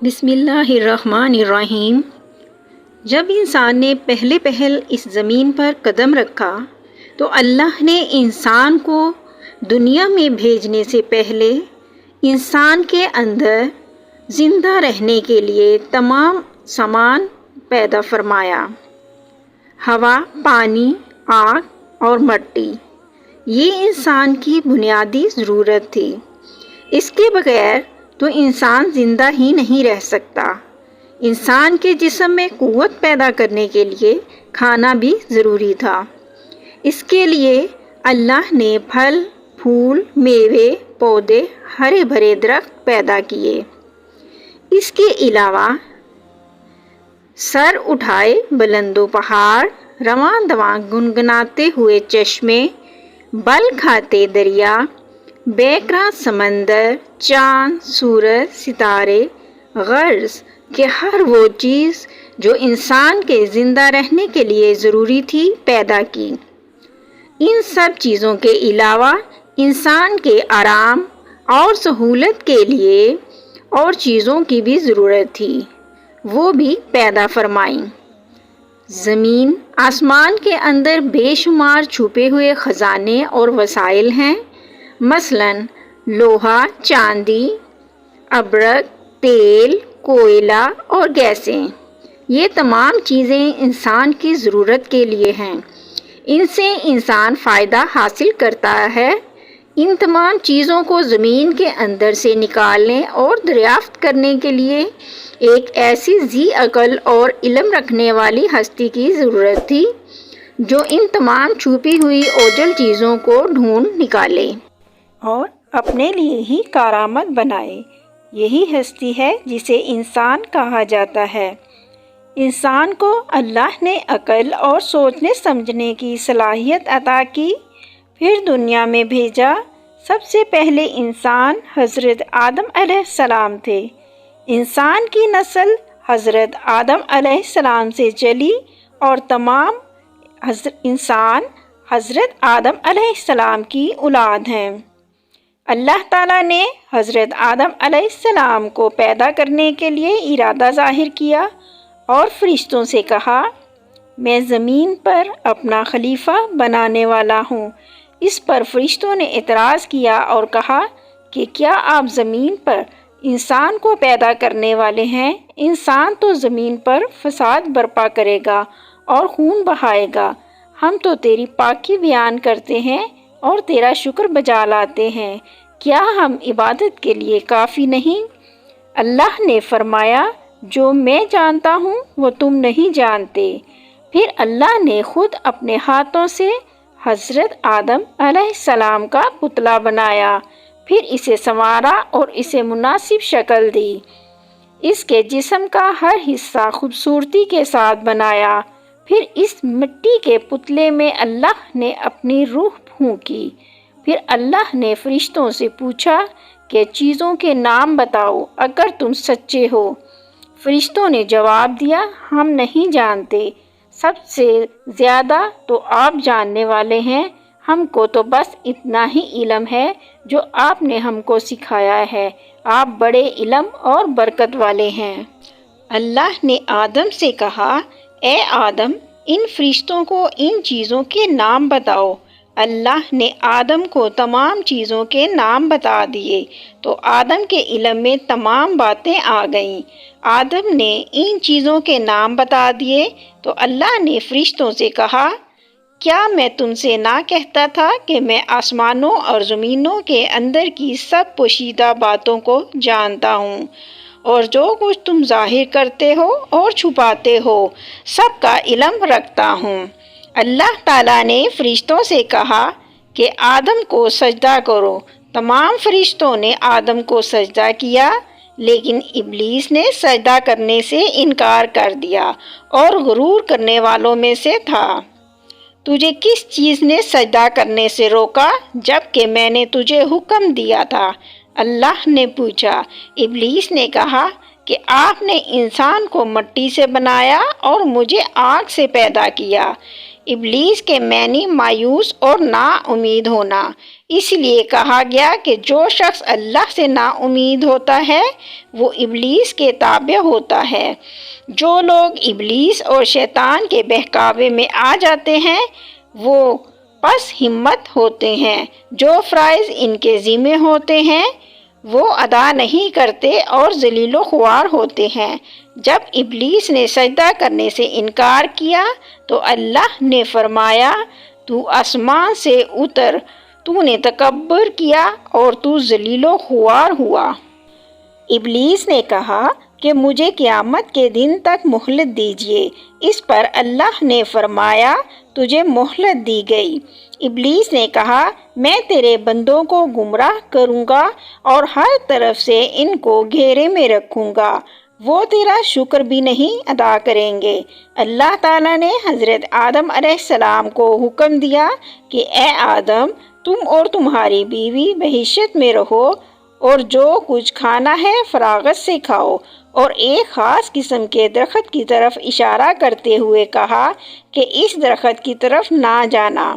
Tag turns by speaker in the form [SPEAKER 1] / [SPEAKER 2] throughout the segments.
[SPEAKER 1] بسم اللہ الرحمن الرحیم۔ جب انسان نے پہل اس زمین پر قدم رکھا تو اللہ نے انسان کو دنیا میں بھیجنے سے پہلے انسان کے اندر زندہ رہنے کے لیے تمام سامان پیدا فرمایا: ہوا، پانی، آگ اور مٹی۔ یہ انسان کی بنیادی ضرورت تھی۔ اس کے بغیر تو انسان زندہ ہی نہیں رہ سکتا۔ انسان کے جسم میں قوت پیدا کرنے کے لیے کھانا بھی ضروری تھا۔ اس کے لیے اللہ نے پھل، پھول، میوے، پودے، ہرے بھرے درخت پیدا کیے۔ اس کے علاوہ سر اٹھائے بلند و پہاڑ، رواں دواں گنگناتے ہوئے چشمے، بل کھاتے دریا، بیکراں سمندر، چاند، سورج، ستارے، غرض کہ ہر وہ چیز جو انسان کے زندہ رہنے کے لیے ضروری تھی پیدا کی۔ ان سب چیزوں کے علاوہ انسان کے آرام اور سہولت کے لیے اور چیزوں کی بھی ضرورت تھی، وہ بھی پیدا فرمائیں۔ زمین، آسمان کے اندر بے شمار چھپے ہوئے خزانے اور وسائل ہیں، مثلاً لوہا، چاندی، ابرک، تیل، کوئلہ اور گیسیں۔ یہ تمام چیزیں انسان کی ضرورت کے لیے ہیں۔ ان سے انسان فائدہ حاصل کرتا ہے۔ ان تمام چیزوں کو زمین کے اندر سے نکالنے اور دریافت کرنے کے لیے ایک ایسی ذی عقل اور علم رکھنے والی ہستی کی ضرورت تھی جو ان تمام چھپی ہوئی اوجل چیزوں کو ڈھونڈ نکالے اور اپنے لیے ہی کارآمد بنائے۔ یہی ہستی ہے جسے انسان کہا جاتا ہے۔ انسان کو اللہ نے عقل اور سوچنے سمجھنے کی صلاحیت عطا کی، پھر دنیا میں بھیجا۔ سب سے پہلے انسان حضرت آدم علیہ السلام تھے۔ انسان کی نسل حضرت آدم علیہ السلام سے چلی اور تمام انسان حضرت آدم علیہ السلام کی اولاد ہیں۔ اللہ تعالیٰ نے حضرت آدم علیہ السلام کو پیدا کرنے کے لیے ارادہ ظاہر کیا اور فرشتوں سے کہا، میں زمین پر اپنا خلیفہ بنانے والا ہوں۔ اس پر فرشتوں نے اعتراض کیا اور کہا کہ کیا آپ زمین پر انسان کو پیدا کرنے والے ہیں؟ انسان تو زمین پر فساد برپا کرے گا اور خون بہائے گا۔ ہم تو تیری پاکی بیان کرتے ہیں اور تیرا شکر بجا لاتے ہیں، کیا ہم عبادت کے لیے کافی نہیں؟ اللہ نے فرمایا، جو میں جانتا ہوں وہ تم نہیں جانتے۔ پھر اللہ نے خود اپنے ہاتھوں سے حضرت آدم علیہ السلام کا پتلا بنایا، پھر اسے سنوارا اور اسے مناسب شکل دی۔ اس کے جسم کا ہر حصہ خوبصورتی کے ساتھ بنایا۔ پھر اس مٹی کے پتلے میں اللہ نے اپنی روح پھونکی۔ پھر اللہ نے فرشتوں سے پوچھا کہ چیزوں کے نام بتاؤ اگر تم سچے ہو۔ فرشتوں نے جواب دیا، ہم نہیں جانتے، سب سے زیادہ تو آپ جاننے والے ہیں، ہم کو تو بس اتنا ہی علم ہے جو آپ نے ہم کو سکھایا ہے، آپ بڑے علم اور برکت والے ہیں۔ اللہ نے آدم سے کہا، اے آدم، ان فرشتوں کو ان چیزوں کے نام بتاؤ۔ اللہ نے آدم کو تمام چیزوں کے نام بتا دیے تو آدم کے علم میں تمام باتیں آ گئیں۔ آدم نے ان چیزوں کے نام بتا دیے تو اللہ نے فرشتوں سے کہا، کیا میں تم سے نہ کہتا تھا کہ میں آسمانوں اور زمینوں کے اندر کی سب پوشیدہ باتوں کو جانتا ہوں، اور جو کچھ تم ظاہر کرتے ہو اور چھپاتے ہو سب کا علم رکھتا ہوں۔ اللہ تعالیٰ نے فرشتوں سے کہا کہ آدم کو سجدہ کرو۔ تمام فرشتوں نے آدم کو سجدہ کیا، لیکن ابلیس نے سجدہ کرنے سے انکار کر دیا اور غرور کرنے والوں میں سے تھا۔ تجھے کس چیز نے سجدہ کرنے سے روکا جبکہ میں نے تجھے حکم دیا تھا؟ اللہ نے پوچھا۔ ابلیس نے کہا کہ آپ نے انسان کو مٹی سے بنایا اور مجھے آگ سے پیدا کیا۔ ابلیس کے معنی مایوس اور نا امید ہونا۔ اس لیے کہا گیا کہ جو شخص اللہ سے نا امید ہوتا ہے وہ ابلیس کے تابع ہوتا ہے۔ جو لوگ ابلیس اور شیطان کے بہکاوے میں آ جاتے ہیں وہ پس ہمت ہوتے ہیں۔ جو فرائض ان کے ذمہ ہوتے ہیں وہ ادا نہیں کرتے اور ذلیل و خوار ہوتے ہیں۔ جب ابلیس نے سجدہ کرنے سے انکار کیا تو اللہ نے فرمایا تو آسمان سے اتر، تو نے تکبر کیا اور تو ذلیل و خوار ہوا۔ ابلیس نے کہا کہ مجھے قیامت کے دن تک مہلت دیجیے۔ اس پر اللہ نے فرمایا تجھے مہلت دی گئی۔ ابلیس نے کہا میں تیرے بندوں کو گمراہ کروں گا اور ہر طرف سے ان کو گھیرے میں رکھوں گا، وہ تیرا شکر بھی نہیں ادا کریں گے۔ اللہ تعالیٰ نے حضرت آدم علیہ السلام کو حکم دیا کہ اے آدم تم اور تمہاری بیوی بہشت میں رہو اور جو کچھ کھانا ہے فراغت سے کھاؤ، اور ایک خاص قسم کے درخت کی طرف اشارہ کرتے ہوئے کہا کہ اس درخت کی طرف نہ جانا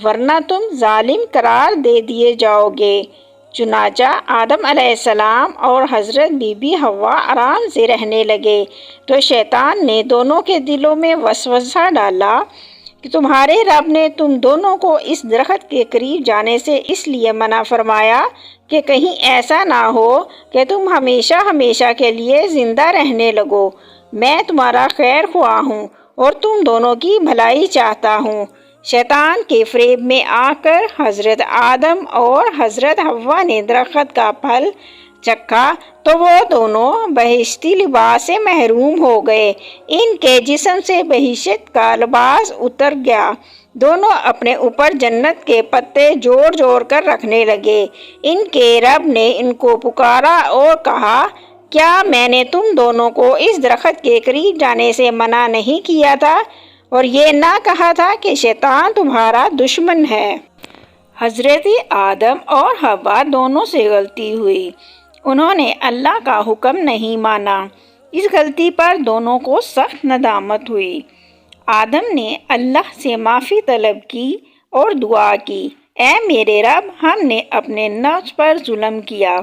[SPEAKER 1] ورنہ تم ظالم قرار دے دیے جاؤ گے۔ چنانچہ آدم علیہ السلام اور حضرت بی بی حوا آرام سے رہنے لگے تو شیطان نے دونوں کے دلوں میں وسوسہ ڈالا کہ تمہارے رب نے تم دونوں کو اس درخت کے قریب جانے سے اس لیے منع فرمایا کہ کہیں ایسا نہ ہو کہ تم ہمیشہ ہمیشہ کے لیے زندہ رہنے لگو۔ میں تمہارا خیر خواہ ہوں اور تم دونوں کی بھلائی چاہتا ہوں۔ شیطان کے فریب میں آ کر حضرت آدم اور حضرت حوا نے درخت کا پھل چکھا تو وہ دونوں بہشتی لباس سے محروم ہو گئے، ان کے جسم سے بہشت کا لباس اتر گیا۔ دونوں اپنے اوپر جنت کے پتے جوڑ جوڑ کر رکھنے لگے۔ ان کے رب نے ان کو پکارا اور کہا کیا میں نے تم دونوں کو اس درخت کے قریب جانے سے منع نہیں کیا تھا اور یہ نہ کہا تھا کہ شیطان تمہارا دشمن ہے؟ حضرت آدم اور حوا دونوں سے غلطی ہوئی، انہوں نے اللہ کا حکم نہیں مانا۔ اس غلطی پر دونوں کو سخت ندامت ہوئی۔ آدم نے اللہ سے معافی طلب کی اور دعا کی اے میرے رب ہم نے اپنے نفس پر ظلم کیا،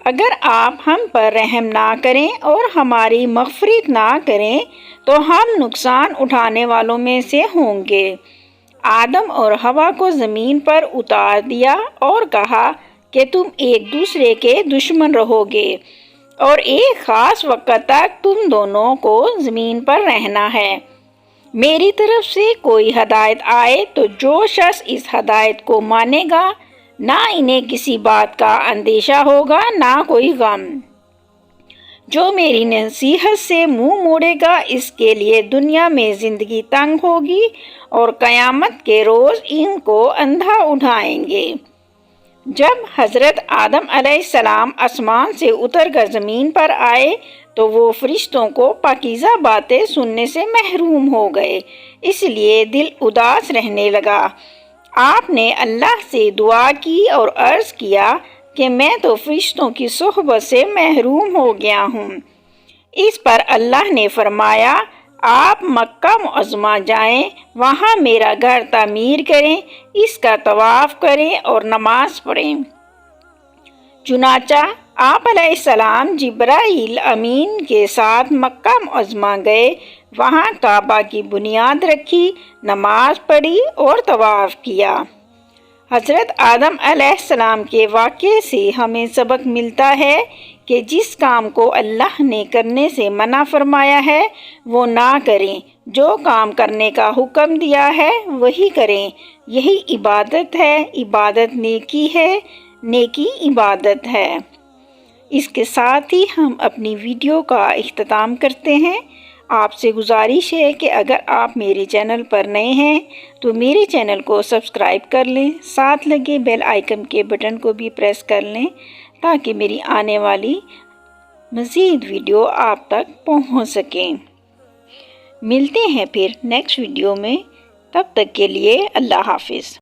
[SPEAKER 1] اگر آپ ہم پر رحم نہ کریں اور ہماری مغفرت نہ کریں تو ہم نقصان اٹھانے والوں میں سے ہوں گے۔ آدم اور حوا کو زمین پر اتار دیا اور کہا کہ تم ایک دوسرے کے دشمن رہو گے اور ایک خاص وقت تک تم دونوں کو زمین پر رہنا ہے۔ میری طرف سے کوئی ہدایت آئے تو جو شخص اس ہدایت کو مانے گا نہ انہیں کسی بات کا اندیشہ ہوگا نہ کوئی غم۔ جو میری نصیحت سے منہ موڑے گا اس کے لیے دنیا میں زندگی تنگ ہوگی اور قیامت کے روز ان کو اندھا اٹھائیں گے۔ جب حضرت آدم علیہ السلام آسمان سے اتر کر زمین پر آئے تو وہ فرشتوں کو پاکیزہ باتیں سننے سے محروم ہو گئے، اس لیے دل اداس رہنے لگا۔ آپ نے اللہ سے دعا کی اور عرض کیا کہ میں تو فرشتوں کی صحبت سے محروم ہو گیا ہوں۔ اس پر اللہ نے فرمایا آپ مکہ معظمہ جائیں، وہاں میرا گھر تعمیر کریں، اس کا طواف کریں اور نماز پڑھیں۔ چنانچہ آپ علیہ السلام جبرائیل امین کے ساتھ مکہ معظمہ گئے، وہاں کعبہ کی بنیاد رکھی، نماز پڑھی اور طواف کیا۔ حضرت آدم علیہ السلام کے واقعے سے ہمیں سبق ملتا ہے کہ جس کام کو اللہ نے کرنے سے منع فرمایا ہے وہ نہ کریں، جو کام کرنے کا حکم دیا ہے وہی کریں، یہی عبادت ہے، عبادت نیکی ہے، نیکی عبادت ہے۔ اس کے ساتھ ہی ہم اپنی ویڈیو کا اختتام کرتے ہیں۔ آپ سے گزارش ہے کہ اگر آپ میرے چینل پر نئے ہیں تو میرے چینل کو سبسکرائب کر لیں، ساتھ لگے بیل آئیکن کے بٹن کو بھی پریس کر لیں تاکہ میری آنے والی مزید ویڈیو آپ تک پہنچ سکیں۔ ملتے ہیں پھر نیکسٹ ویڈیو میں، تب تک کے لیے اللہ حافظ۔